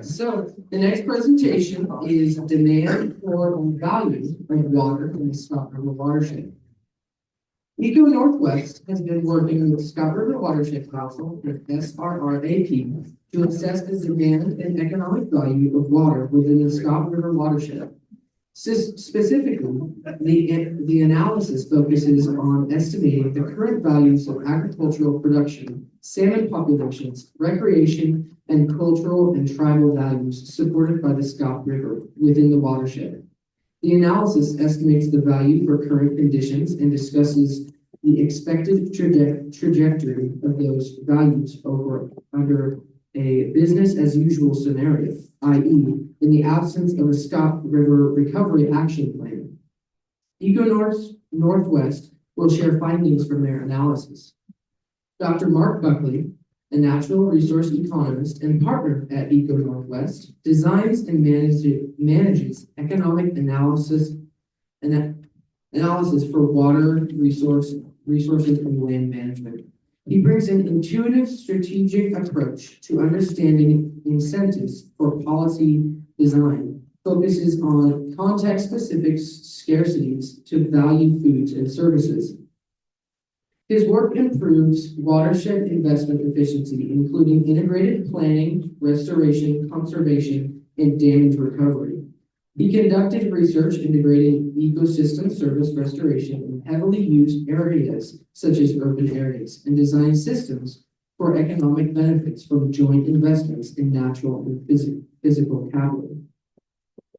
So the next presentation is demand for and value of water in the Scott River Watershed. ECOnorthwest has been working with Scott River Watershed Council and SRRAP to assess the demand and economic value of water within the Scott River Watershed. Specifically, the analysis focuses on estimating the current values of agricultural production, salmon populations, recreation, and cultural and tribal values supported by the Scott River within the watershed. The analysis estimates the value for current conditions and discusses the expected trajectory of those values under a business as usual scenario, i.e., in the absence of a Scott River Recovery Action Plan. ECOnorthwest will share findings from their analysis. Dr. Mark Buckley, a natural resource economist and partner at ECOnorthwest, designs and manages economic analysis for water resources and land management. He brings an intuitive, strategic approach to understanding incentives for policy design, focuses on context-specific scarcities to value foods and services. His work improves watershed investment efficiency, including integrated planning, restoration, conservation, and damage recovery. He conducted research integrating ecosystem service restoration in heavily used areas such as urban areas and designed systems for economic benefits from joint investments in natural and physical capital.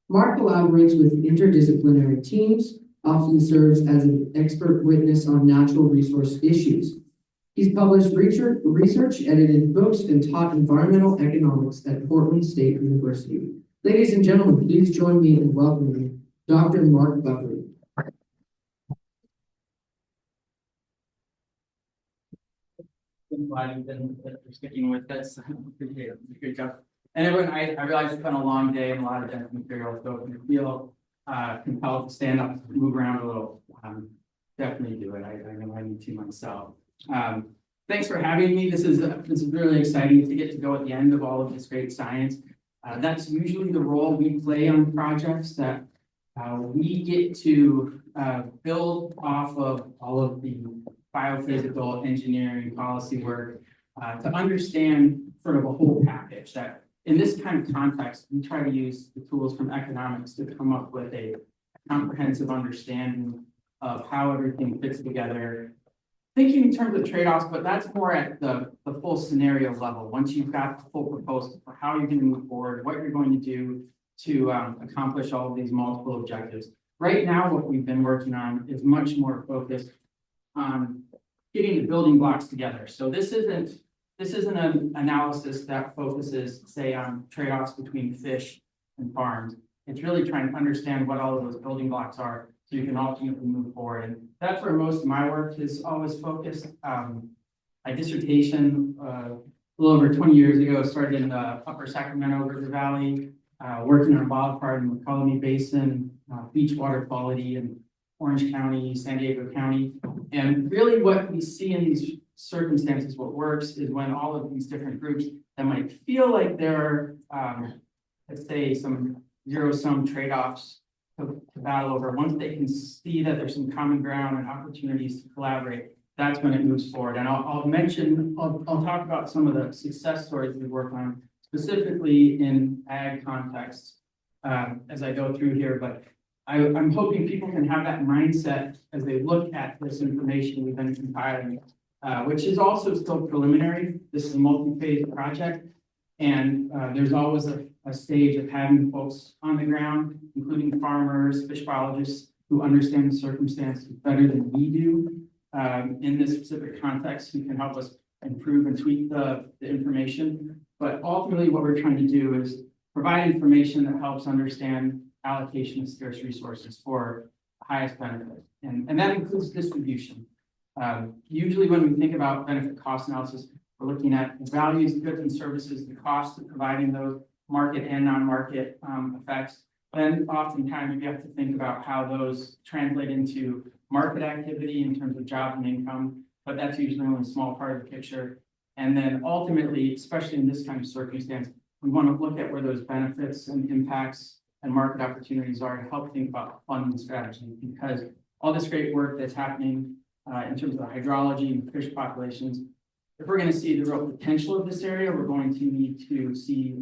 Mark collaborates with interdisciplinary teams, often serves as an expert witness on natural resource issues. He's published research, edited books, and taught environmental economics at Portland State University. Ladies and gentlemen, please join me in welcoming Dr. Mark Buckley. I'm glad you've been sticking with this. Appreciate it. Good job. And everyone, I realize it's been a long day and a lot of dense material, so if you feel compelled to stand up, move around a little, definitely do it. I know I need to myself. Thanks for having me. This is really exciting to get to go at the end of all of this great science. That's usually the role we play on projects, that we get to build off of all of the biophysical engineering policy work to understand sort of a whole package. That in this kind of context, we try to use the tools from economics to come up with a comprehensive understanding of how everything fits together, thinking in terms of trade-offs, but that's more at the full scenario level. Once you've got the full proposal for how you're going to move forward, what you're going to do to accomplish all of these multiple objectives. Right now, what we've been working on is much more focused on getting the building blocks together. So this isn't an analysis that focuses, say, on trade-offs between fish and farms. It's really trying to understand what all of those building blocks are so you can ultimately move forward. And that's where most of my work is always focused. My dissertation, a little over 20 years ago, started in the upper Sacramento River Valley, working on wildfire in the McCullough Basin, beach water quality in Orange County, San Diego County. And really what we see in these circumstances, what works is when all of these different groups that might feel like there are, let's say, some zero-sum trade-offs to battle over, once they can see that there's some common ground and opportunities to collaborate, that's when it moves forward. And I'll talk about some of the success stories we work on, specifically in ag contexts, as I go through here. But I'm hoping people can have that mindset as they look at this information we've been compiling, which is also still preliminary. This is a multi-phase project, and there's always a stage of having folks on the ground, including farmers, fish biologists, who understand the circumstances better than we do in this specific context, who can help us improve and tweak the information. But ultimately, what we're trying to do is provide information that helps understand allocation of scarce resources for the highest benefit. And that includes distribution. Usually when we think about benefit cost analysis, we're looking at the values, goods and services, the cost of providing those market and non-market effects. Then oftentimes you have to think about how those translate into market activity in terms of jobs and income, but that's usually only a small part of the picture. And then ultimately, especially in this kind of circumstance, we want to look at where those benefits and impacts and market opportunities are to help think about funding strategy, because all this great work that's happening in terms of the hydrology and fish populations, if we're going to see the real potential of this area, we're going to need to see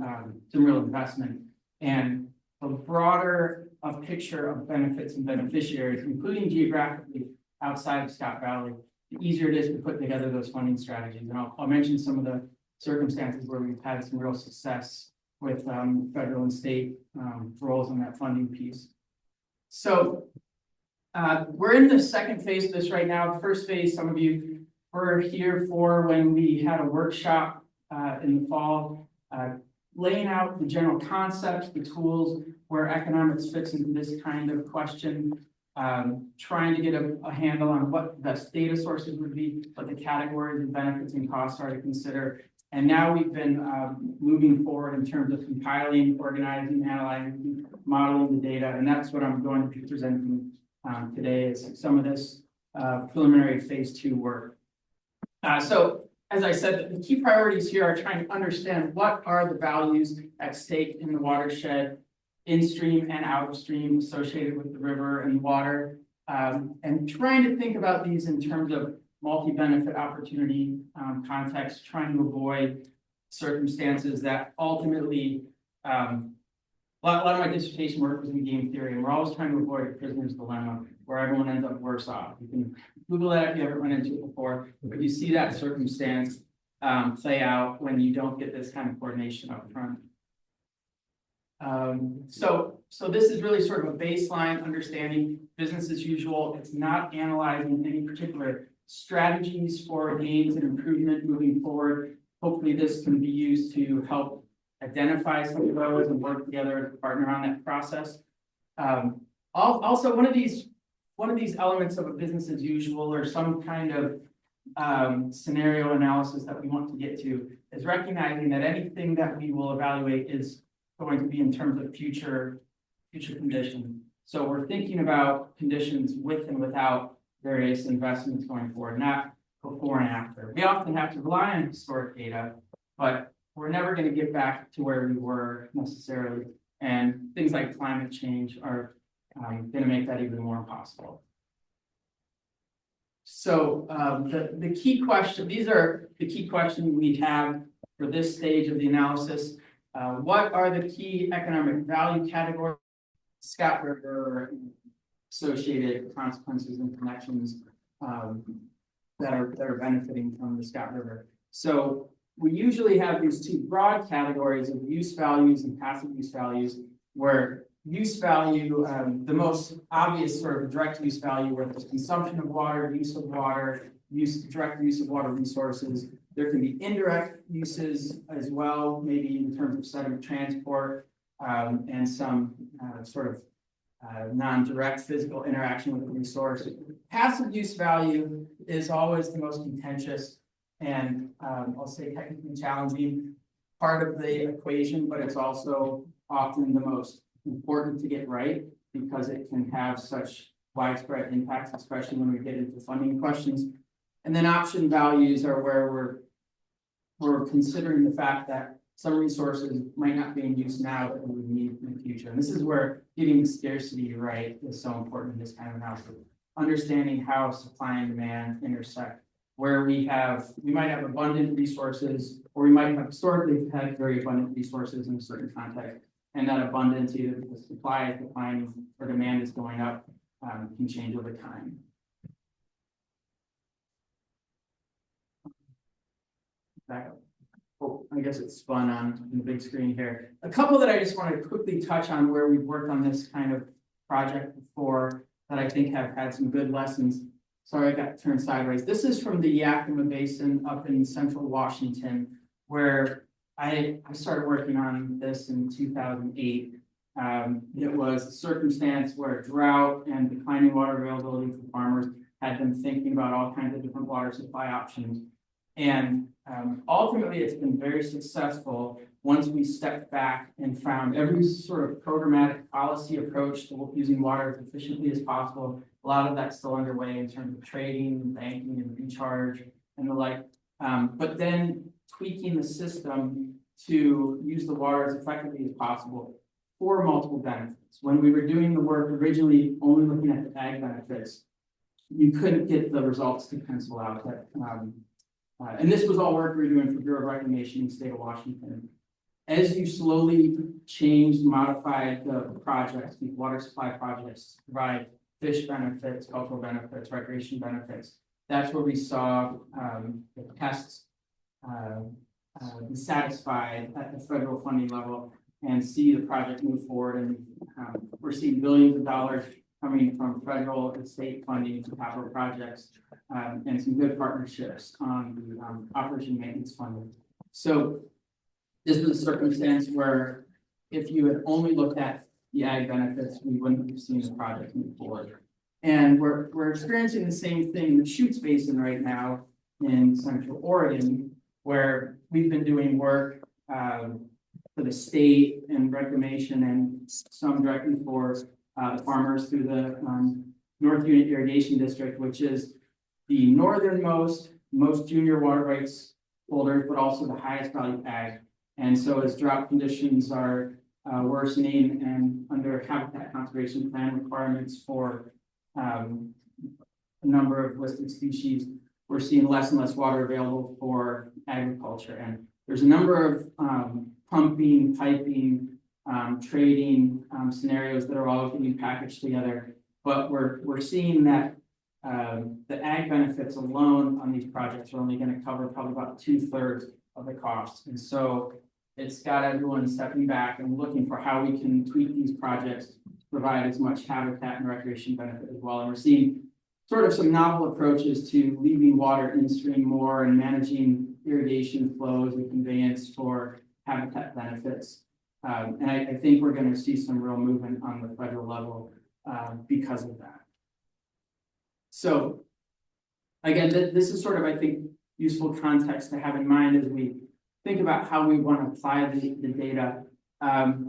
some real investment. And the broader a picture of benefits and beneficiaries, including geographically outside of Scott Valley, the easier it is to put together those funding strategies. And I'll mention some of the circumstances where we've had some real success with federal and state roles in that funding piece. So we're in the second phase of this right now. The first phase, some of you were here for when we had a workshop in the fall, laying out the general concepts, the tools, where economics fits into this kind of question, trying to get a handle on what the best data sources would be, what the categories of benefits and costs are to consider. And now we've been moving forward in terms of compiling, organizing, analyzing, modeling the data, and that's what I'm going to be presenting today, is some of this preliminary phase 2 work. So as I said, the key priorities here are trying to understand what are the values at stake in the watershed, in-stream and out-of-stream, associated with the river and water, and trying to think about these in terms of multi-benefit opportunity context, trying to avoid circumstances that ultimately, a lot of my dissertation work was in game theory, and we're always trying to avoid a prisoner's dilemma where everyone ends up worse off. You can Google that if you haven't run into it before, but you see that circumstance play out when you don't get this kind of coordination up front. So this is really sort of a baseline understanding, business as usual. It's not analyzing any particular strategies for gains and improvement moving forward. Hopefully this can be used to help identify some of those and work together as a partner on that process. Also, one of these elements of a business as usual, or some kind of scenario analysis that we want to get to, is recognizing that anything that we will evaluate is going to be in terms of future conditions. So we're thinking about conditions with and without various investments going forward, not before and after. We often have to rely on historic data, but we're never going to get back to where we were necessarily. And things like climate change are going to make that even more impossible. So the key question, these are the key questions we have for this stage of the analysis. What are the key economic value categories, Scott River, associated consequences and connections that are benefiting from the Scott River? So we usually have these two broad categories of use values and passive use values, where use value, the most obvious sort of direct use value, where there's consumption of water, direct use of water resources. There can be indirect uses as well, maybe in terms of sediment transport and some sort of non-direct physical interaction with the resource. Passive use value is always the most contentious and I'll say technically challenging part of the equation, but it's also often the most important to get right because it can have such widespread impacts, especially when we get into funding questions. And then option values are where we're considering the fact that some resources might not be in use now that we would need in the future. And this is where getting the scarcity right is so important in this kind of analysis. Understanding how supply and demand intersect, where we might have abundant resources, or we might have historically had very abundant resources in a certain context. And that abundance, either because supply is declining or demand is going up, can change over time. Back up. Oh, I guess it's spun on the big screen here. A couple that I just want to quickly touch on where we've worked on this kind of project before that I think have had some good lessons. Sorry, I got turned sideways. This is from the Yakima Basin up in central Washington, where I started working on this in 2008. It was a circumstance where drought and declining water availability for farmers had them thinking about all kinds of different water supply options. And ultimately, it's been very successful once we stepped back and found every sort of programmatic policy approach to using water as efficiently as possible. A lot of that's still underway in terms of trading, banking, and recharge, and the like. But then tweaking the system to use the water as effectively as possible for multiple benefits. When we were doing the work originally, only looking at the ag benefits, you couldn't get the results to pencil out. And this was all work we were doing for Bureau of Reclamation in the state of Washington. As you slowly changed, modified the projects, the water supply projects to provide fish benefits, cultural benefits, recreation benefits, that's where we saw the pests be satisfied at the federal funding level and see the project move forward. And we're seeing billions of dollars coming from federal and state funding to capital projects and some good partnerships on the operation and maintenance funding. So this was a circumstance where if you had only looked at the ag benefits, we wouldn't have seen the project move forward. And we're experiencing the same thing in the Chutes Basin right now in Central Oregon, where we've been doing work for the state and reclamation and some directly for farmers through the North Unit Irrigation District, which is the northernmost, most junior water rights holders, but also the highest value ag. And so as drought conditions are worsening and under habitat conservation plan requirements for a number of listed species, we're seeing less and less water available for agriculture. And there's a number of pumping, piping, trading scenarios that are all getting packaged together. But we're seeing that the ag benefits alone on these projects are only going to cover probably about 2/3 of the cost. And so it's got everyone stepping back and looking for how we can tweak these projects to provide as much habitat and recreation benefit as well. And we're seeing sort of some novel approaches to leaving water in stream more and managing irrigation flows and conveyance for habitat benefits. And I think we're going to see some real movement on the federal level because of that. So again, this is sort of, I think, useful context to have in mind as we think about how we want to apply the data.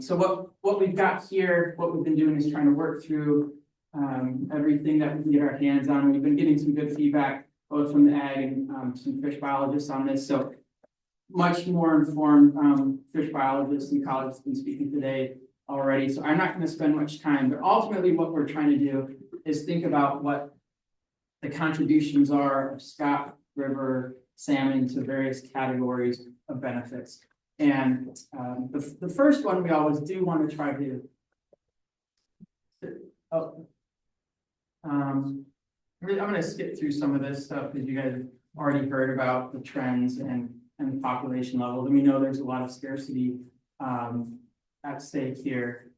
So what we've got here, what we've been doing is trying to work through everything that we can get our hands on. We've been getting some good feedback, both from the ag and some fish biologists on this. So much more informed fish biologists and ecologists have been speaking today already. So I'm not going to spend much time, but ultimately what we're trying to do is think about what the contributions are of Scott River salmon to various categories of benefits. And the first one we always do want to try to I'm going to skip through some of this stuff because you guys have already heard about the trends and the population levels. And we know there's a lot of scarcity at stake here.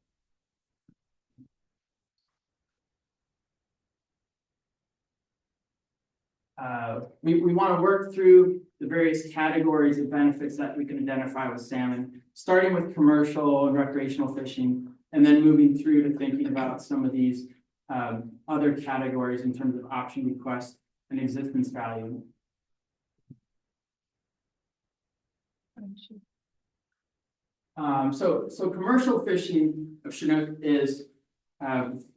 We want to work through the various categories of benefits that we can identify with salmon, starting with commercial and recreational fishing, and then moving through to thinking about some of these other categories in terms of option request and existence value. So commercial fishing of Chinook is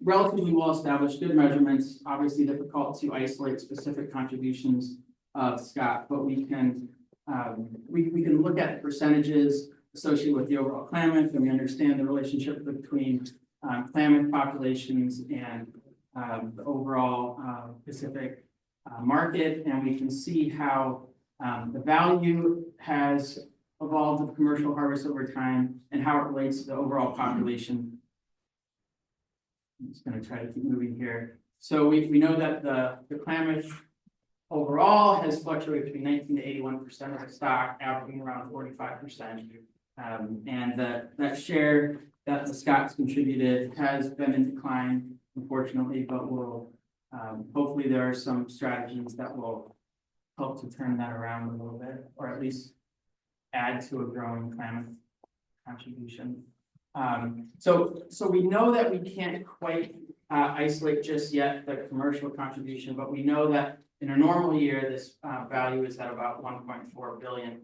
relatively well established, good measurements, obviously difficult to isolate specific contributions of Scott, but we can look at percentages associated with the overall Klamath, and we understand the relationship between Klamath populations and the overall Pacific market, and we can see how the value has evolved with commercial harvest over time and how it relates to the overall population. I'm just going to try to keep moving here. So we know that the Klamath overall has fluctuated between 19 to 81% of the stock, averaging around 45%. And that share that the Scott's contributed has been in decline, unfortunately, but will hopefully there are some strategies that will help to turn that around a little bit, or at least add to a growing Klamath contribution. So we know that we can't quite isolate just yet the commercial contribution, but we know that in a normal year, this value is at about 1.4 billion.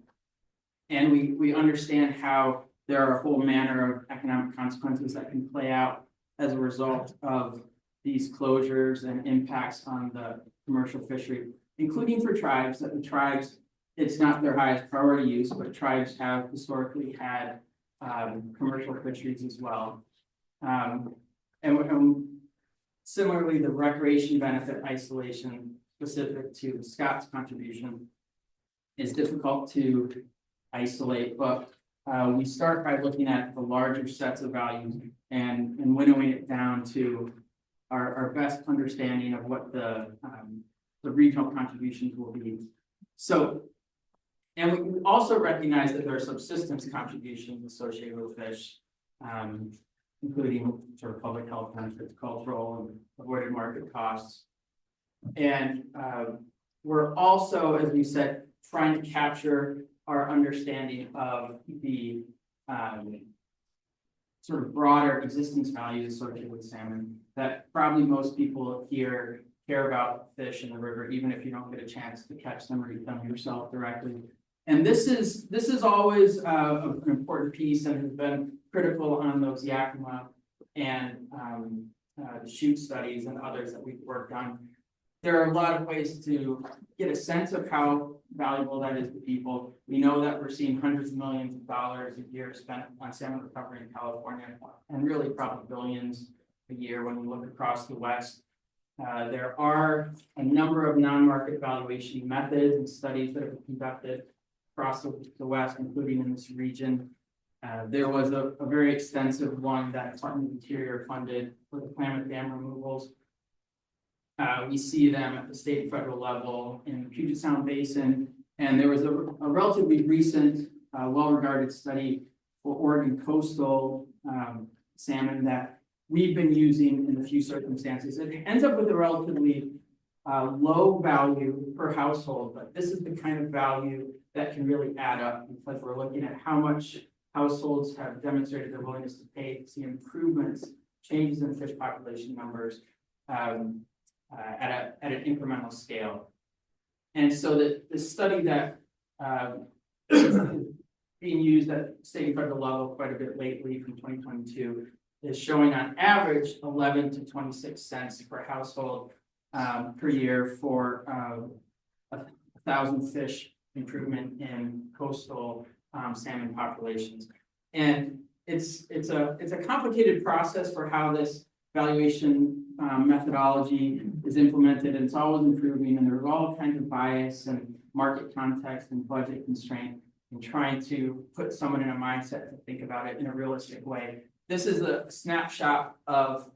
And we understand how there are a whole manner of economic consequences that can play out as a result of these closures and impacts on the commercial fishery, including for tribes, that the tribes, it's not their highest priority use, but tribes have historically had commercial fisheries as well. And similarly, the recreation benefit isolation specific to Scott's contribution is difficult to isolate, but we start by looking at the larger sets of values and winnowing it down to our best understanding of what the regional contributions will be. So, and we also recognize that there are subsistence contributions associated with fish, including sort of public health benefits, cultural and avoided market costs. And we're also, as we said, trying to capture our understanding of the sort of broader existence values associated with salmon that probably most people here care about fish in the river, even if you don't get a chance to catch them or eat them yourself directly. And this is always an important piece and has been critical on those Yakima and shoot studies and others that we've worked on. There are a lot of ways to get a sense of how valuable that is to people. We know that we're seeing hundreds of millions of dollars a year spent on salmon recovery in California, and really probably billions a year when we look across the West. There are a number of non-market valuation methods and studies that have been conducted across the West, including in this region. There was a very extensive one that Department of Interior funded for the Klamath Dam removals. We see them at the state and federal level in the Puget Sound Basin, and there was a relatively recent, well-regarded study for Oregon coastal salmon that we've been using in a few circumstances. It ends up with a relatively low value per household, but this is the kind of value that can really add up because we're looking at how much households have demonstrated their willingness to pay to see improvements, changes in fish population numbers at an incremental scale. And so the study that is being used at state and federal level quite a bit lately from 2022 is showing on average 11 to 26 cents per household per year for 1,000 fish improvement in coastal salmon populations. And it's a complicated process for how this valuation methodology is implemented, and it's always improving, and there's all kinds of bias and market context and budget constraint in trying to put someone in a mindset to think about it in a realistic way. This is a snapshot of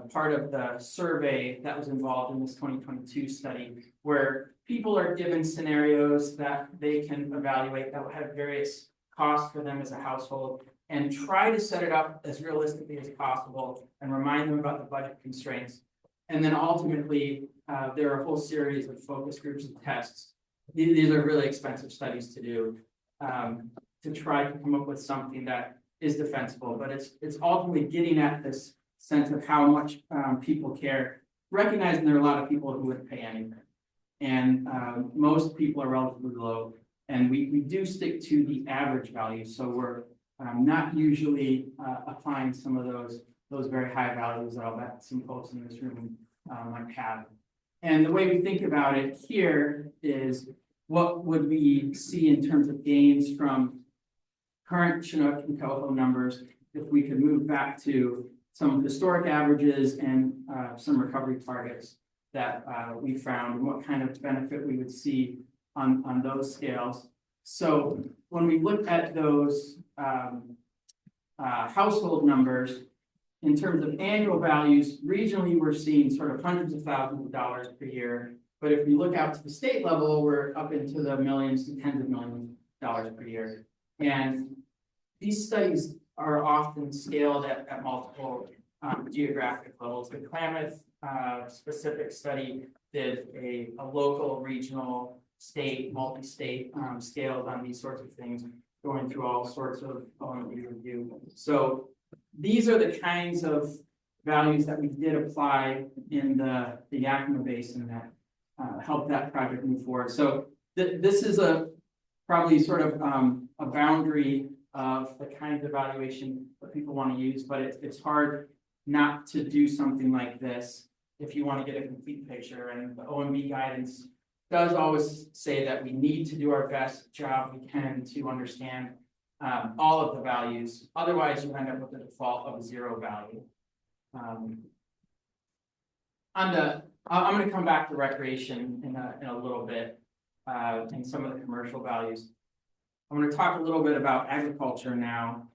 part of the survey that was involved in this 2022 study, where people are given scenarios that they can evaluate that will have various costs for them as a household, and try to set it up as realistically as possible and remind them about the budget constraints. And then ultimately, there are a whole series of focus groups and tests. These are really expensive studies to do to try to come up with something that is defensible, but it's ultimately getting at this sense of how much people care, recognizing there are a lot of people who wouldn't pay anything. And most people are relatively low, and we do stick to the average value. So we're not usually applying some of those very high values that I'll bet some folks in this room might have. And the way we think about it here is, what would we see in terms of gains from current Chinook and coho numbers if we could move back to some historic averages and some recovery targets that we found, and what kind of benefit we would see on those scales. So when we look at those household numbers, in terms of annual values, regionally, we're seeing sort of hundreds of thousands of dollars per year. But if we look out to the state level, we're up into the millions to tens of millions of dollars per year. And these studies are often scaled at multiple geographic levels. The Klamath specific study did a local, regional, state, multi-state scaled on these sorts of things, going through all sorts of OMB review. So these are the kinds of values that we did apply in the Yakima Basin that helped that project move forward. So this is probably sort of a boundary of the kinds of valuation that people want to use, but it's hard not to do something like this if you want to get a complete picture. And the OMB guidance does always say that we need to do our best job we can to understand all of the values. Otherwise, you end up with a default of a zero value. I'm going to come back to recreation in a little bit and some of the commercial values. I'm going to talk a little bit about agriculture now.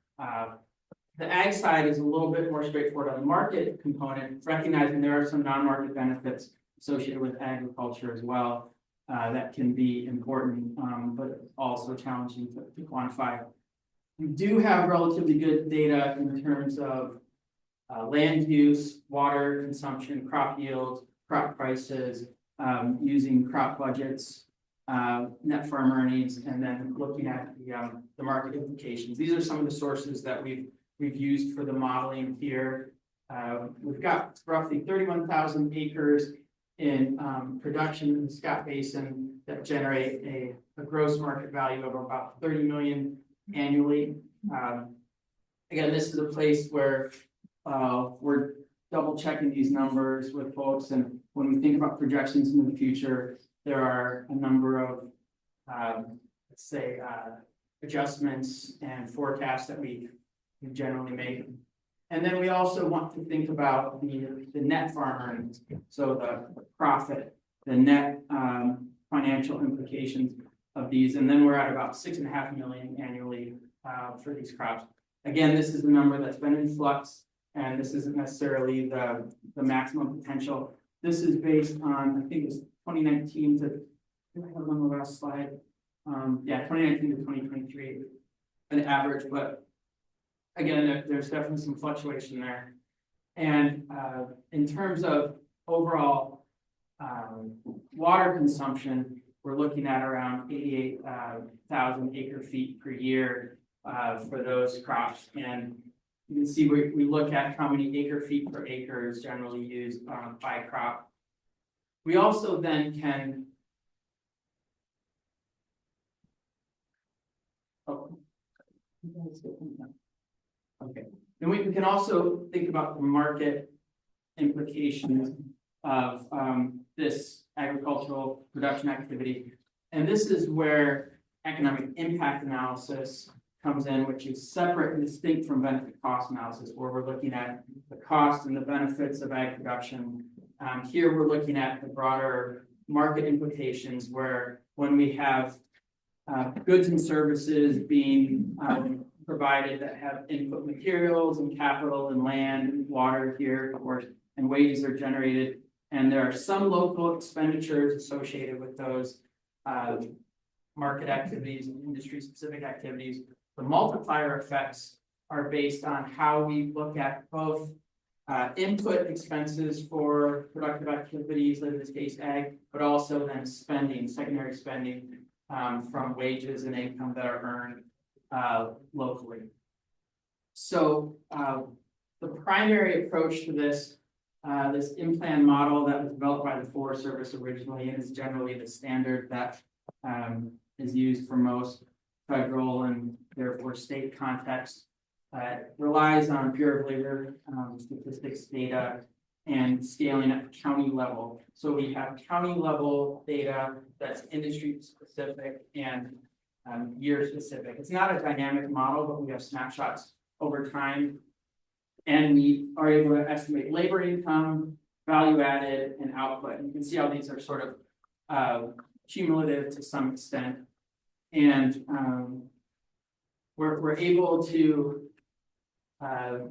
The ag side is a little bit more straightforward on the market component, recognizing there are some non-market benefits associated with agriculture as well that can be important, but also challenging to quantify. We do have relatively good data in terms of land use, water consumption, crop yield, crop prices, using crop budgets, net farm earnings, and then looking at the market implications. These are some of the sources that we've used for the modeling here. We've got roughly 31,000 acres in production in the Scott Basin that generate a gross market value of about 30 million annually. Again, this is a place where we're double checking these numbers with folks, and when we think about projections in the future, there are a number of let's say adjustments and forecasts that we generally make. And then we also want to think about the net farm earnings, so the profit, the net financial implications of these, and then we're at about 6.5 million annually for these crops. Again, this is the number that's been in flux, and this isn't necessarily the maximum potential. This is based on, I think it's 2019 to, I have on the last slide. Yeah, 2019 to 2023, an average, but again, there's definitely some fluctuation there. And in terms of overall water consumption, we're looking at around 88,000 acre feet per year for those crops. And you can see we look at how many acre feet per acre is generally used by crop. We also then can okay. Then we can also think about the market implications of this agricultural production activity. And this is where economic impact analysis comes in, which is separate and distinct from benefit cost analysis, where we're looking at the cost and the benefits of ag production. Here we're looking at the broader market implications, where when we have goods and services being provided that have input materials and capital and land and water here, of course, and wages are generated, and there are some local expenditures associated with those market activities and industry-specific activities. The multiplier effects are based on how we look at both input expenses for productive activities, in this case ag, but also then spending, secondary spending from wages and income that are earned locally. So the primary approach to this in-plan model that was developed by the Forest Service originally, and is generally the standard that is used for most federal and therefore state contexts, relies on Bureau of Labor statistics data and scaling at the county level. So we have county level data that's industry specific and year specific. It's not a dynamic model, but we have snapshots over time. And we are able to estimate labor income, value added, and output. And you can see how these are sort of cumulative to some extent. And we're able to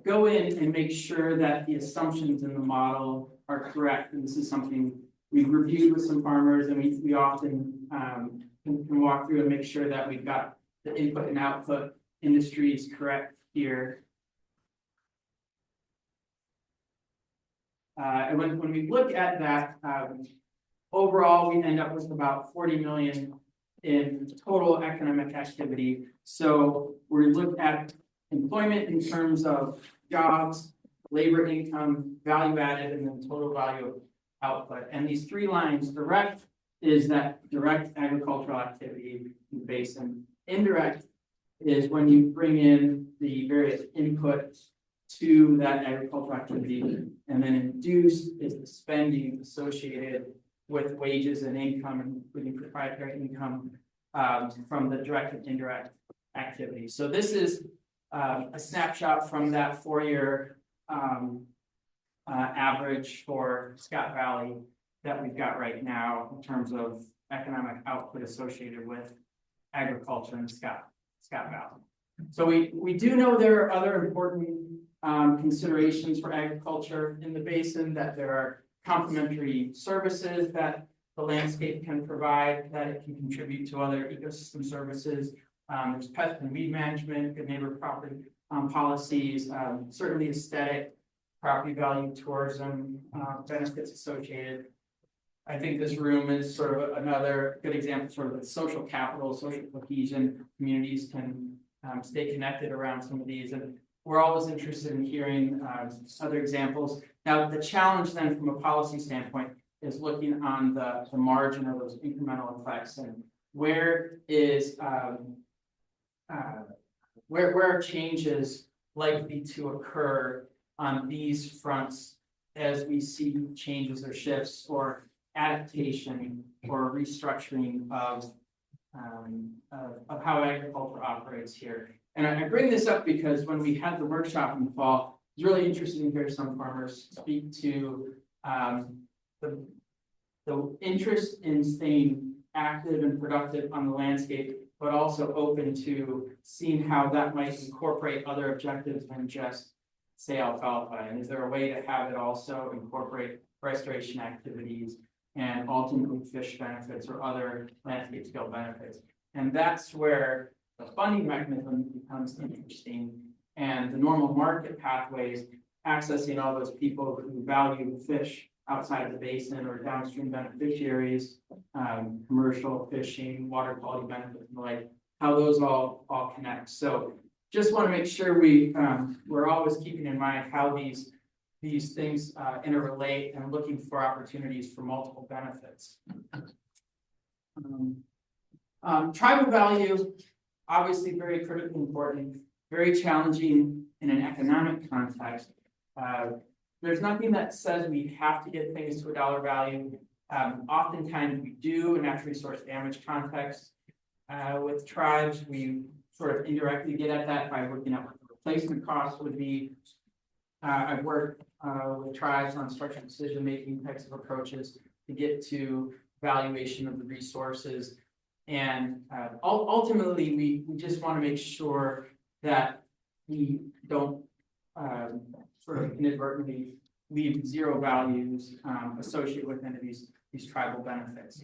go in and make sure that the assumptions in the model are correct. And this is something we've reviewed with some farmers, and we often can walk through and make sure that we've got the input and output industries correct here. And when we look at that, overall, we end up with about 40 million in total economic activity. So we look at employment in terms of jobs, labor income, value added, and then total value of output. And these three lines, direct is that direct agricultural activity in the basin. Indirect is when you bring in the various inputs to that agricultural activity, and then induced is the spending associated with wages and income, including proprietary income, from the direct and indirect activities. So this is a snapshot from that 4-year average for Scott Valley that we've got right now in terms of economic output associated with agriculture in Scott Valley. So we do know there are other important considerations for agriculture in the basin, that there are complementary services that the landscape can provide, that it can contribute to other ecosystem services. There's pest and weed management, good neighbor property policies, certainly aesthetic, property value, tourism, benefits associated. I think this room is sort of another good example, sort of the social capital, social cohesion. Communities can stay connected around some of these, and we're always interested in hearing other examples. Now, the challenge then from a policy standpoint is looking on the margin of those incremental effects, and where are changes likely to occur on these fronts as we see changes or shifts or adaptation or restructuring of how agriculture operates here. And I bring this up because when we had the workshop in the fall, I was really interested in hearing some farmers speak to the interest in staying active and productive on the landscape, but also open to seeing how that might incorporate other objectives than just, say, alfalfa. And is there a way to have it also incorporate restoration activities and ultimately fish benefits or other landscape scale benefits? And that's where the funding mechanism becomes interesting, and the normal market pathways accessing all those people who value fish outside of the basin or downstream beneficiaries, commercial fishing, water quality benefits, and the like, how those all connect. So just want to make sure we're always keeping in mind how these things interrelate and looking for opportunities for multiple benefits. Tribal value, obviously very critically important, very challenging in an economic context. There's nothing that says we have to get things to a dollar value. Oftentimes we do in natural resource damage context. With tribes, we sort of indirectly get at that by working out what the replacement cost would be. I've worked with tribes on structured decision-making types of approaches to get to valuation of the resources. And ultimately, we just want to make sure that we don't sort of inadvertently leave zero values associated with any of these tribal benefits.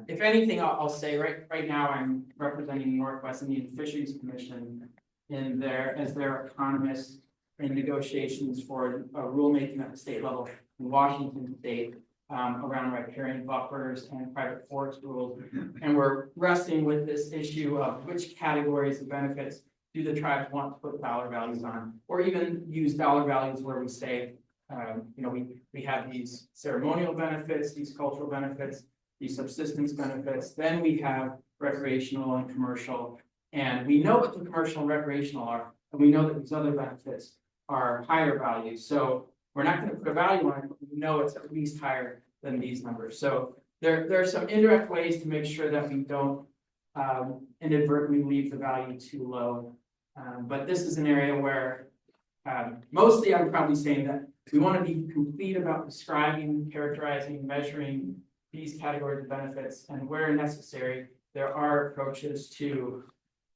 If anything, I'll say right now I'm representing the Northwest Indian Fisheries Commission as their economist in negotiations for rulemaking at the state level in Washington State around riparian buffers and private forest rules. And we're wrestling with this issue of which categories of benefits do the tribes want to put dollar values on, or even use dollar values where we say, we have these ceremonial benefits, these cultural benefits, these subsistence benefits, then we have recreational and commercial. And we know what the commercial and recreational are, and we know that these other benefits are higher values. So we're not going to put a value on it, but we know it's at least higher than these numbers. So there are some indirect ways to make sure that we don't inadvertently leave the value too low. But this is an area where mostly I'm probably saying that we want to be complete about describing, characterizing, measuring these categories of benefits, and where necessary, there are approaches to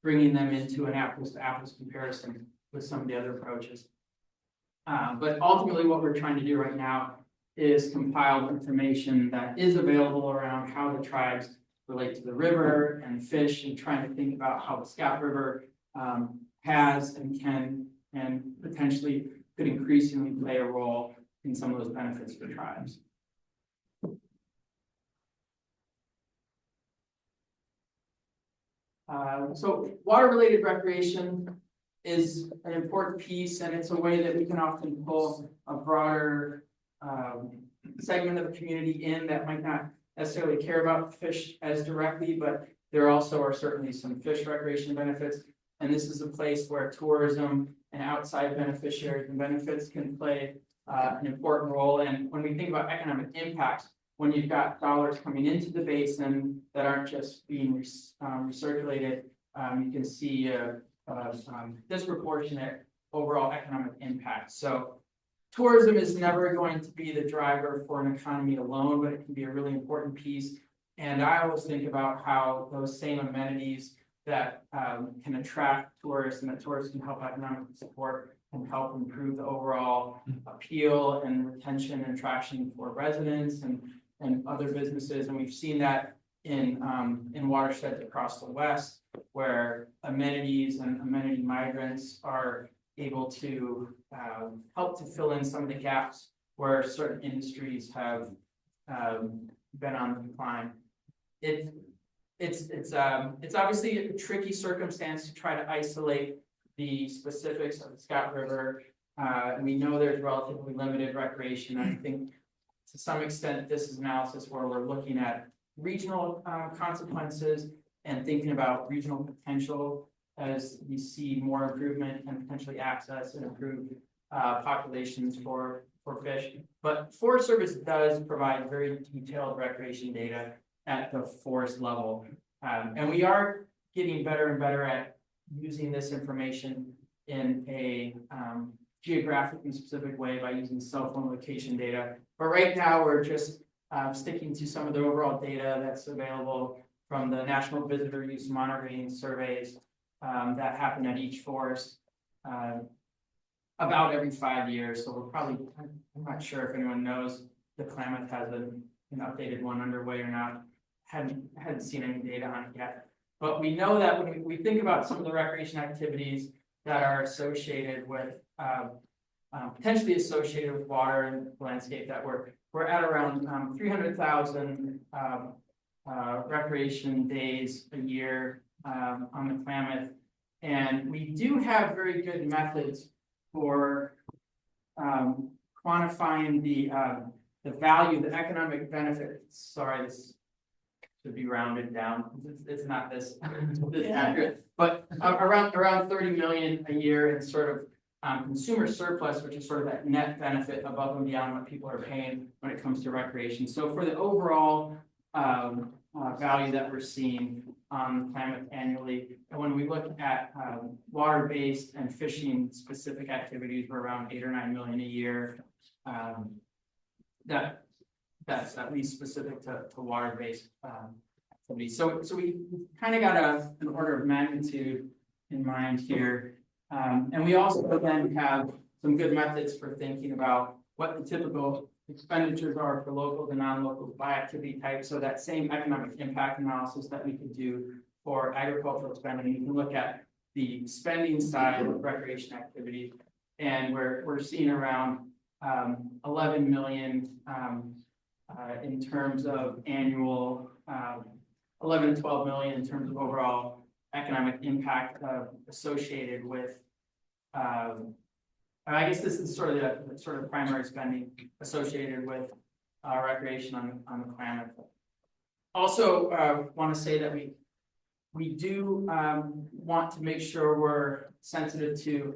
bringing them into an apples to apples comparison with some of the other approaches. But ultimately what we're trying to do right now is compile information that is available around how the tribes relate to the river and fish, and trying to think about how the Scott River has and can and potentially could increasingly play a role in some of those benefits for tribes. So water-related recreation is an important piece, and it's a way that we can often pull a broader segment of the community in that might not necessarily care about fish as directly, but there also are certainly some fish recreation benefits. And this is a place where tourism and outside beneficiaries and benefits can play an important role. And when we think about economic impacts, when you've got dollars coming into the basin that aren't just being recirculated, you can see a disproportionate overall economic impact. So tourism is never going to be the driver for an economy alone, but it can be a really important piece. And I always think about how those same amenities that can attract tourists and that tourists can help economically support and help improve the overall appeal and retention and attraction for residents and other businesses. And we've seen that in watersheds across the West, where amenities and amenity migrants are able to help to fill in some of the gaps where certain industries have been on the decline. It's obviously a tricky circumstance to try to isolate the specifics of the Scott River. We know there's relatively limited recreation. I think to some extent this is analysis where we're looking at regional consequences and thinking about regional potential as we see more improvement and potentially access and improved populations for fish. But Forest Service does provide very detailed recreation data at the forest level. And we are getting better and better at using this information in a geographically specific way by using cell phone location data. But right now we're just sticking to some of the overall data that's available from the National Visitor Use Monitoring surveys that happen at each forest about every 5 years. So we're probably, I'm not sure if anyone knows, the Klamath has an updated one underway or not. Hadn't seen any data on it yet. But we know that when we think about some of the recreation activities that are associated with, potentially associated with water and landscape, that we're at around 300,000 recreation days a year on the Klamath. And we do have very good methods for quantifying the value, the economic benefit. Sorry, this should be rounded down. It's not this accurate, but around 30 million a year in sort of consumer surplus, which is sort of that net benefit above and beyond what people are paying when it comes to recreation. So for the overall value that we're seeing on the Klamath annually, and when we look at water-based and fishing-specific activities, we're around 8 or 9 million a year. That's at least specific to water-based activities. So we kind of got an order of magnitude in mind here. And we also then have some good methods for thinking about what the typical expenditures are for locals and non-locals by activity type. So that same economic impact analysis that we could do for agricultural spending, you can look at the spending side of recreation activity, and we're seeing around 11 million in terms of annual, 11 to 12 million in terms of overall economic impact associated with. I guess this is sort of the primary spending associated with recreation on the Klamath. Also, want to say that we do want to make sure we're sensitive to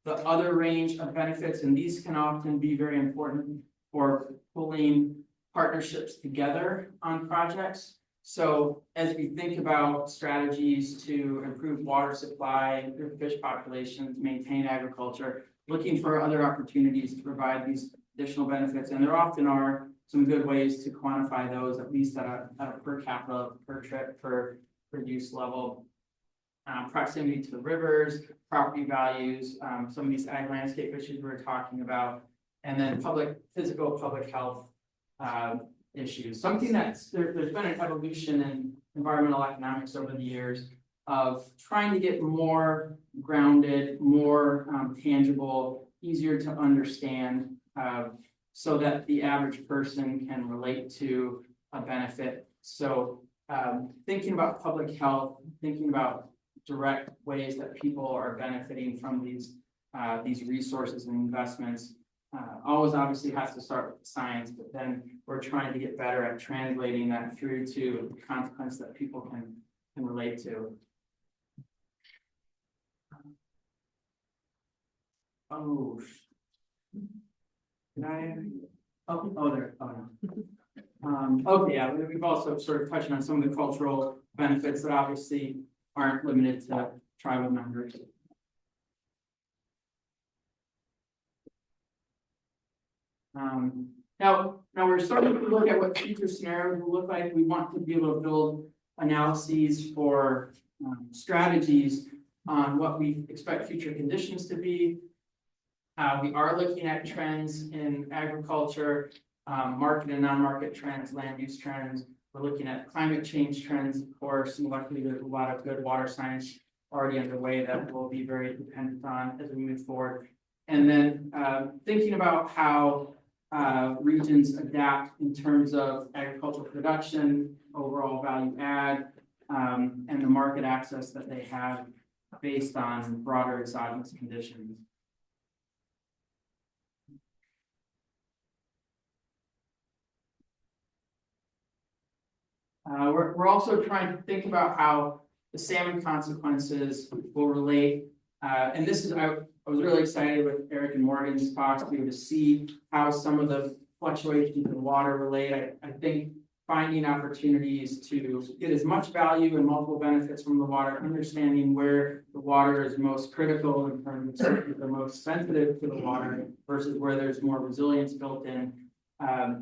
the other range of benefits, and these can often be very important for pulling partnerships together on projects. So as we think about strategies to improve water supply, improve fish populations, maintain agriculture, looking for other opportunities to provide these additional benefits. And there often are some good ways to quantify those, at least at a per capita, per trip, per use level. Proximity to the rivers, property values, some of these ag landscape issues we were talking about, and then physical public health issues. Something there's been an evolution in environmental economics over the years of trying to get more grounded, more tangible, easier to understand, so that the average person can relate to a benefit. So thinking about public health, thinking about direct ways that people are benefiting from these resources and investments, always obviously has to start with science, but then we're trying to get better at translating that through to the consequence that people can relate to. Oh, did I? Oh, there. Oh, no. Okay, yeah, we've also sort of touched on some of the cultural benefits that obviously aren't limited to tribal members. Now we're starting to look at what future scenarios will look like. We want to be able to build analyses for strategies on what we expect future conditions to be. We are looking at trends in agriculture, market and non-market trends, land use trends. We're looking at climate change trends, of course, and luckily there's a lot of good water science already underway that we'll be very dependent on as we move forward. And then thinking about how regions adapt in terms of agricultural production, overall value add, and the market access that they have based on broader exogenous conditions. We're also trying to think about how the salmon consequences will relate. And this is, I was really excited with Eric and Morgan's talks to see how some of the fluctuations in water relate. I think finding opportunities to get as much value and multiple benefits from the water, understanding where the water is most critical in terms of the most sensitive to the water versus where there's more resilience built in,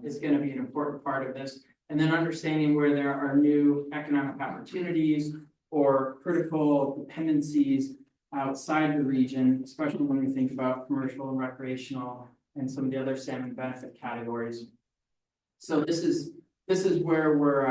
is going to be an important part of this. And then understanding where there are new economic opportunities or critical dependencies outside the region, especially when we think about commercial and recreational and some of the other salmon benefit categories. So this is where we're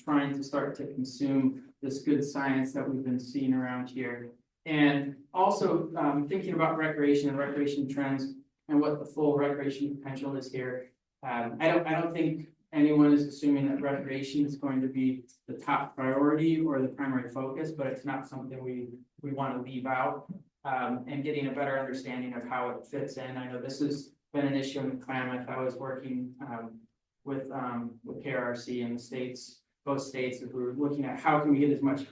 trying to start to consume this good science that we've been seeing around here. And also thinking about recreation and recreation trends and what the full recreation potential is here. I don't think anyone is assuming that recreation is going to be the top priority or the primary focus, but it's not something we want to leave out. And getting a better understanding of how it fits in. I know this has been an issue in Klamath. I was working with KRRC in the states, both states, as we were looking at how can we get as much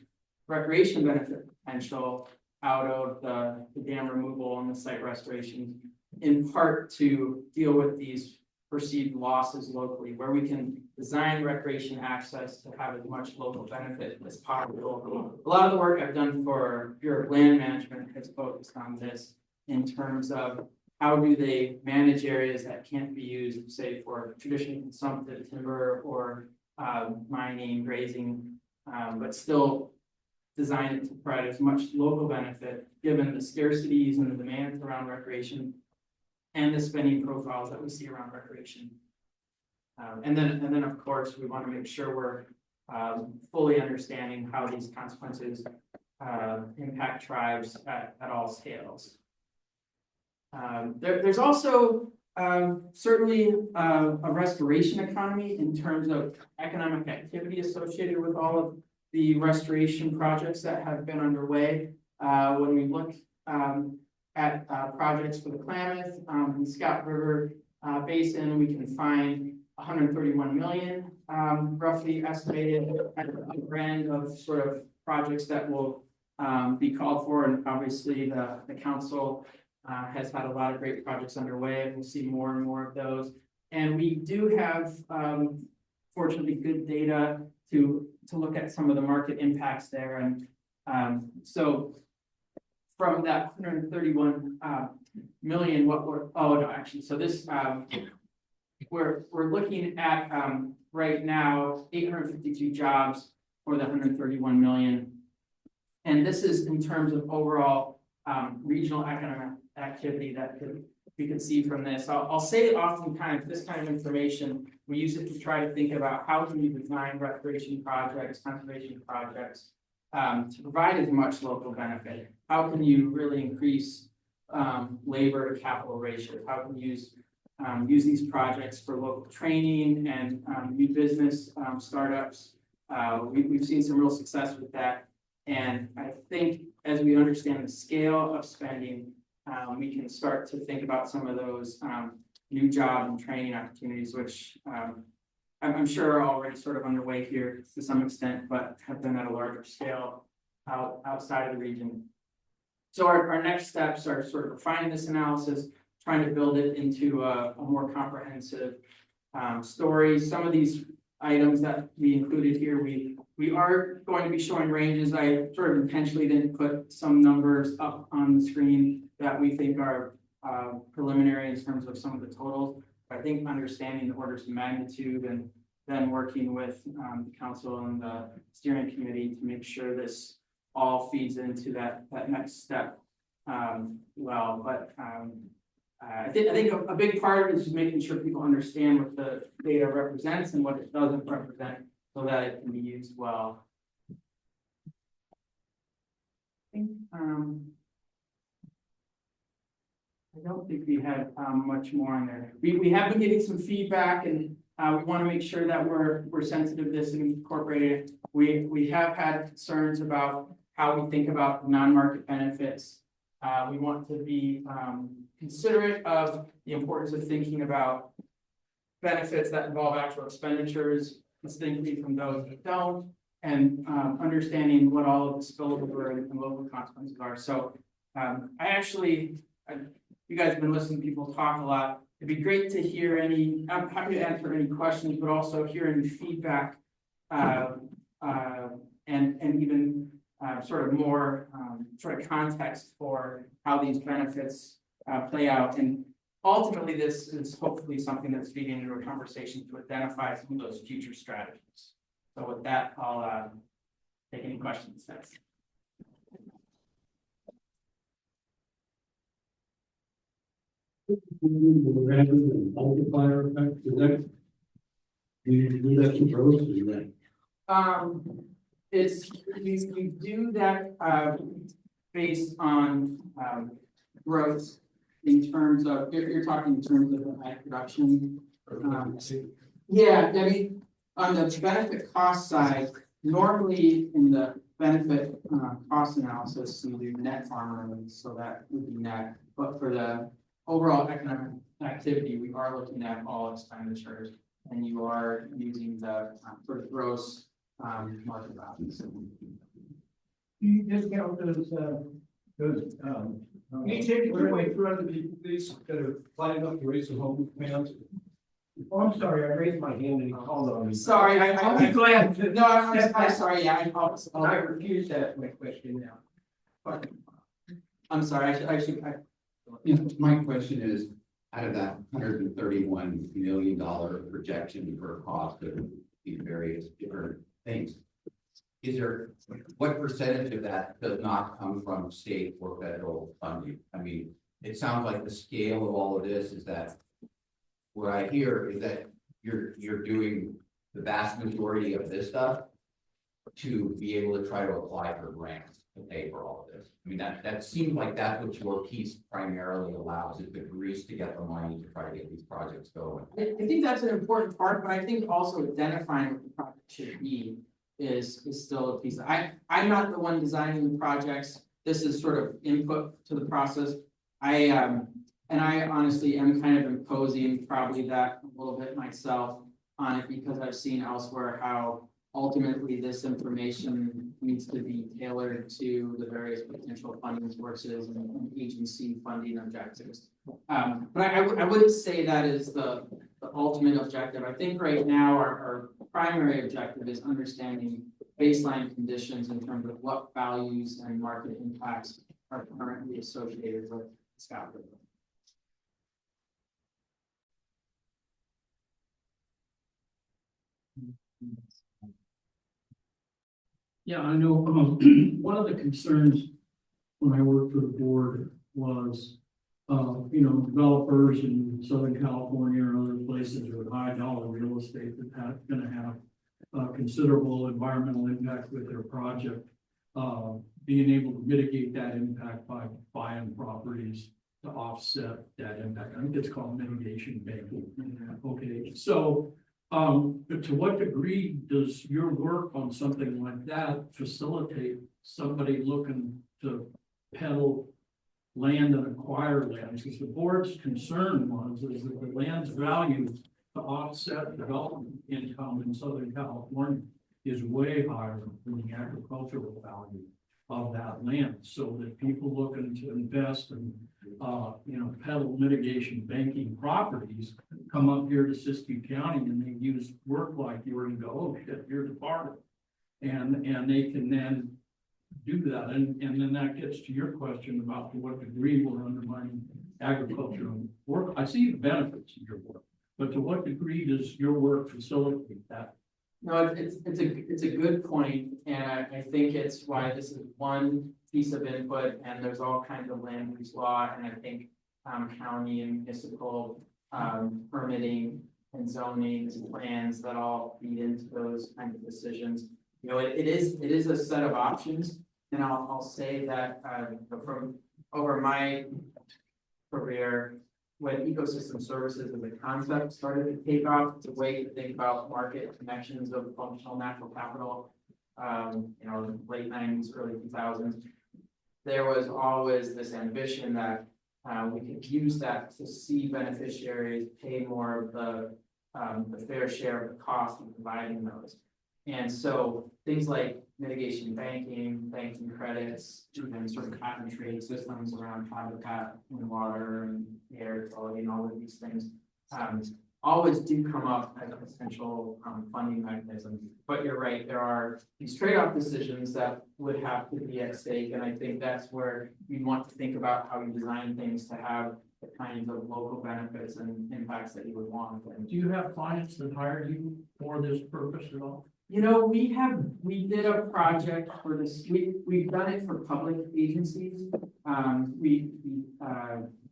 recreation benefit potential out of the dam removal and the site restoration, in part to deal with these perceived losses locally, where we can design recreation access to have as much local benefit as possible. A lot of the work I've done for Bureau of Land Management has focused on this in terms of how do they manage areas that can't be used, say, for traditional consumptive timber or mining, grazing, but still design it to provide as much local benefit given the scarcities and the demands around recreation and the spending profiles that we see around recreation. And then of course, we want to make sure we're fully understanding how these consequences impact tribes at all scales. There's also certainly a restoration economy in terms of economic activity associated with all of the restoration projects that have been underway. When we look at projects for the Klamath and Scott River Basin, we can find 131 million roughly estimated at the upper end of sort of projects that will be called for, and obviously the council has had a lot of great projects underway, and we'll see more and more of those. And we do have fortunately good data to look at some of the market impacts there. And so from that 131 million, so this we're looking at right now 852 jobs for the 131 million, and this is in terms of overall regional economic activity that we can see from this. I'll say oftentimes this kind of information, we use it to try to think about how can you design recreation projects, conservation projects to provide as much local benefit. How can you really increase labor to capital ratios? How can you use these projects for local training and new business startups? We've seen some real success with that. And I think as we understand the scale of spending, we can start to think about some of those new job and training opportunities, which I'm sure are already sort of underway here to some extent, but have been at a larger scale outside of the region. So our next steps are sort of refining this analysis, trying to build it into a more comprehensive story. Some of these items that we included here. We are going to be showing ranges. I sort of intentionally didn't put some numbers up on the screen that we think are preliminary in terms of some of the totals. But I think understanding the orders of magnitude and then working with the council and the steering committee to make sure this all feeds into that next step well. But I think a big part of it is just making sure people understand what the data represents and what it doesn't represent so that it can be used well. I think, I don't think we have much more on there. We have been getting some feedback, and we want to make sure that we're sensitive to this and incorporate it. We have had concerns about how we think about non-market benefits. We want to be considerate of the importance of thinking about benefits that involve actual expenditures distinctly from those that don't, and understanding what all of the spillover and local consequences are. So you guys have been listening to people talk a lot. It'd be great to hear I'm happy to answer any questions, but also hear any feedback and even sort of more sort of context for how these benefits play out. And ultimately, this is hopefully something that's feeding into a conversation to identify some of those future strategies. So with that, I'll take any questions. Thanks. Multiplier effect, is that? You do that to growth, is that? We do that based on growth in terms of you're talking in terms of the ag production. Yeah, I mean, on the benefit cost side, normally in the benefit cost analysis, we do net farmer, so that would be net. But for the overall economic activity, we are looking at all expenditures, and you are using the sort of gross market values. You discount those can you take your way through these that are lining up to raise the home plans? Oh, I'm sorry, I raised my hand and he called on me. Sorry, I'll be glad to. No, I'm sorry, yeah, I refuse to ask my question now. I'm sorry, My question is, out of that $131 million projection for cost of these various different things, what percentage of that does not come from state or federal funding? I mean, it sounds like the scale of all of this is that what I hear is that you're doing the vast majority of this stuff to be able to try to apply for grants to pay for all of this. I mean, that seems like that's what your piece primarily allows, is the grease to get the money to try to get these projects going. I think that's an important part, but I think also identifying what the project should be is still a piece. I'm not the one designing the projects. This is sort of input to the process. I honestly am kind of imposing probably that a little bit myself on it, because I've seen elsewhere how ultimately this information needs to be tailored to the various potential funding sources and agency funding objectives. But I wouldn't say that is the ultimate objective. I think right now our primary objective is understanding baseline conditions in terms of what values and market impacts are currently associated with Scott River. Yeah, I know, one of the concerns when I worked for the board was, developers in Southern California or other places with high dollar real estate that's going to have considerable environmental impact with their project, being able to mitigate that impact by buying properties to offset that impact. I think it's called mitigation banking. Okay, so but to what degree does your work on something like that facilitate somebody looking to peddle land and acquire land? Because the board's concern is that the land's value to offset development income in Southern California is way higher than the agricultural value of that land. So that people looking to invest and peddle mitigation banking properties, come up here to Siskiyou County and they use work like yours and go, oh shit, you're the part. And they can then do that. And then that gets to your question about to what degree we're undermining agricultural work. I see the benefits of your work, but to what degree does your work facilitate that? No, it's a good point, and I think it's why this is one piece of input, and there's all kinds of land use law, and I think county and municipal permitting and zoning plans that all feed into those kind of decisions. It is a set of options, and I'll say that from over my career, when ecosystem services as a concept started to take off, it's a way to think about market connections of functional natural capital. Late 90s, early 2000s, there was always this ambition that we could use that to see beneficiaries pay more of the fair share of the cost of providing those. And so things like mitigation banking credits, and sort of cap and trade systems around habitat and water and air quality and all of these things always do come up as a potential funding mechanism. But you're right, there are these trade-off decisions that would have to be at stake, and I think that's where you want to think about how you design things to have the kinds of local benefits and impacts that you would want. And Do you have clients that hire you for this purpose at all? we did a project for this, we've done it for public agencies. We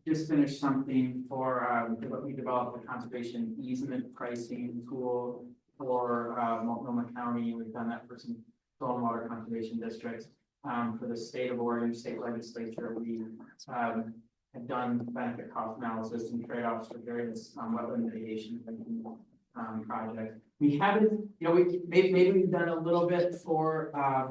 just finished something for, we developed a conservation easement pricing tool for, Multnomah County. We've done that for some stormwater conservation districts. For the state of Oregon, state legislature, we, have done benefit cost analysis and trade-offs for various, wetland mitigation projects. We haven't, maybe we've done a little bit for, I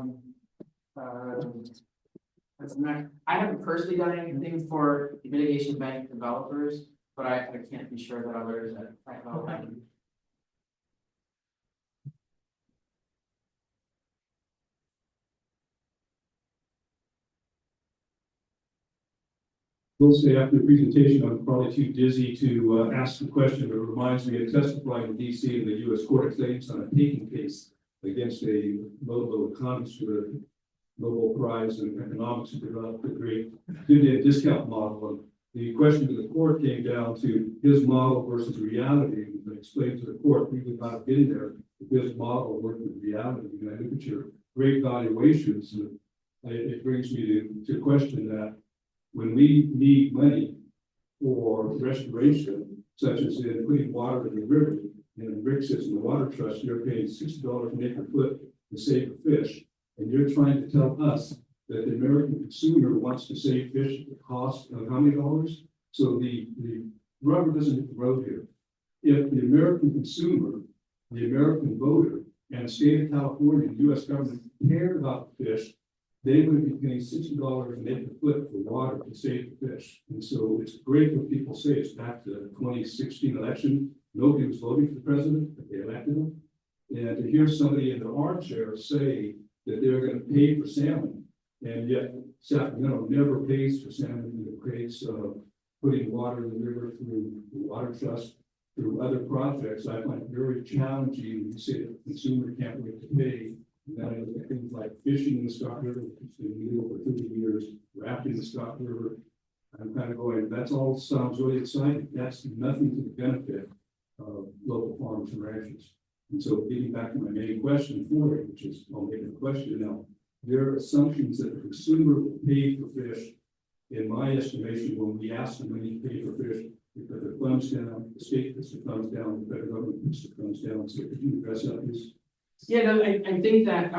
haven't personally done anything for mitigation bank developers, but I can't be sure that others have. Will say after the presentation, I'm probably too dizzy to ask the question, but it reminds me of testifying in DC in the U.S. Court of Claims on a taking case against a local economist with a Nobel Prize in economics who developed a great dividend discount model. And the question to the court came down to his model versus reality. And explained to the court, we would not have been there if his model worked with reality. And I look at your great valuations, and it brings me to question that when we need money for restoration, such as in putting water in the river, and Rick says in the Water Trust, you're paying $60 an acre foot to save a fish. And you're trying to tell us that the American consumer wants to save fish at the cost of how many dollars? So the rubber doesn't hit the road here. If the American consumer, the American voter, and the state of California, the US government cared about the fish, they would be paying $60 an acre foot for water to save the fish. And so it's great when people say it's back to the 2016 election. Nobody was voting for the president, but they elected him. And to hear somebody in the armchair say that they're going to pay for salmon, and yet Sacramento never pays for salmon in the case of putting water in the river through the Water Trust, through other projects, I find it very challenging. You say that the consumer can't wait to pay. That is things like fishing in the Scott River, which has been illegal for 30 years, rafting in the Scott River. I'm kind of going, that's all sounds really exciting. That's nothing to the benefit of local farmers and ranchers. And so getting back to my main question for you, which is, I'll make a question now. There are assumptions that the consumer will pay for fish. In my estimation, when we ask them when you pay for fish, because the funds down, the state puts the funds down, the federal government puts the funds down. So could you address that, please? Yeah, no, I think that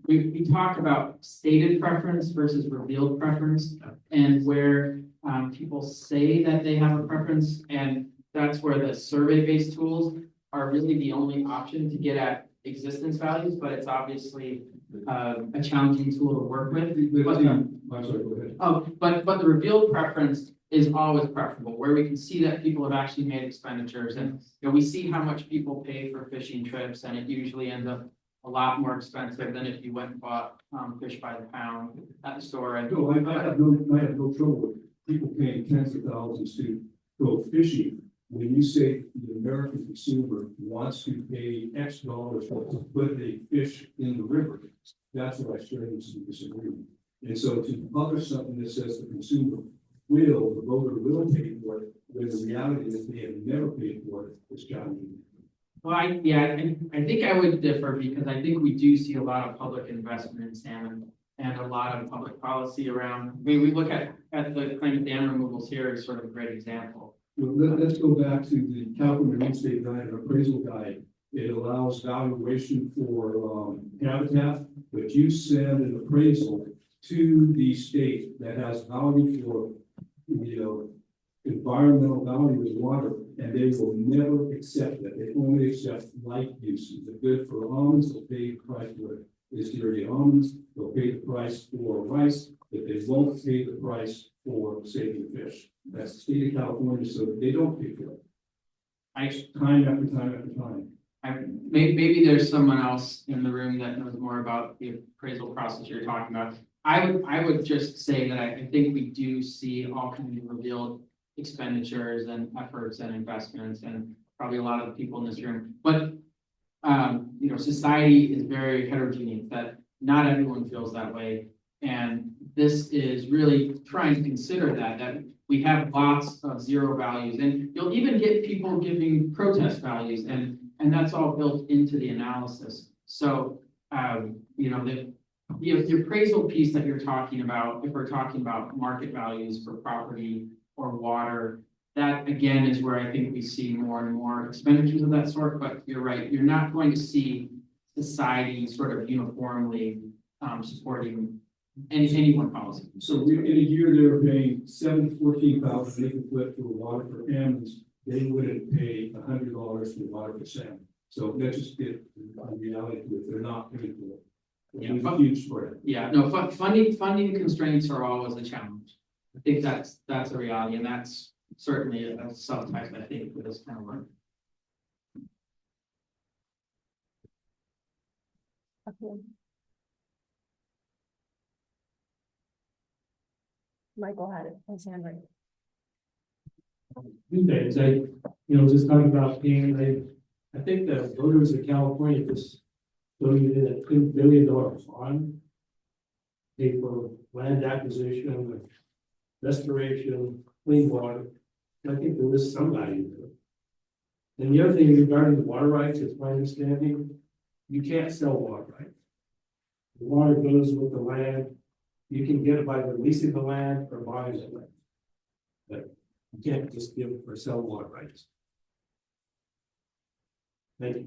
we talk about stated preference versus revealed preference, and where people say that they have a preference, and that's where the survey-based tools are really the only option to get at existence values, but it's obviously a challenging tool to work with. But I'm sorry, go ahead. But the revealed preference is always preferable, where we can see that people have actually made expenditures, and we see how much people pay for fishing trips, and it usually ends up a lot more expensive than if you went and bought fish by the pound at the store. And No, I have no trouble with people paying tens of thousands to go fishing. When you say the American consumer wants to pay X dollars to put a fish in the river, that's what I strongly disagree. And so to publish something that says the consumer will, the voter will pay for it, when the reality is they have never paid for it, it's John. Well, I think I would differ because I think we do see a lot of public investment in salmon and a lot of public policy around. I mean, we look at the Klamath dam removals here as sort of a great example. Well, let's go back to the California Real Estate Guide and Appraisal Guide. It allows valuation for habitat, but you send an appraisal to the state that has value for environmental value as water, and they will never accept that. They only accept like uses. They're good for almonds, they'll pay the price for dirty almonds, they'll pay the price for rice, but they won't pay the price for saving fish. That's the state of California, so they don't pay for it. Time after time after time. Maybe there's someone else in the room that knows more about the appraisal process you're talking about. I would just say that I think we do see all kinds of revealed expenditures and efforts and investments, and probably a lot of the people in this room. But society is very heterogeneous, that not everyone feels that way. And this is really trying to consider that we have lots of zero values, and you'll even get people giving protest values, and that's all built into the analysis. So, the appraisal piece that you're talking about, if we're talking about market values for property or water, that again is where I think we see more and more expenditures of that sort. But you're right, you're not going to see society sort of uniformly supporting any one policy. So in a year, they're paying $7,000 to $14,000 acre foot for water for almonds. They wouldn't pay $100 for water for salmon. So let's just get the reality that they're not paying for it. It's a huge spread. Yeah, no, funding constraints are always a challenge. I think that's a reality, and that's certainly a subtype, I think, for this kind of work. Okay. Michael had it, his hand raised. Two things, just talking about paying, I think the voters of California just voted in a $2 billion bond. Pay for land acquisition, restoration, clean water. I think there is some value to it. And the other thing regarding the water rights, it's my understanding, you can't sell water rights. The water goes with the land. You can get it by releasing the land or buying the land. But you can't just give or sell water rights. Thank you.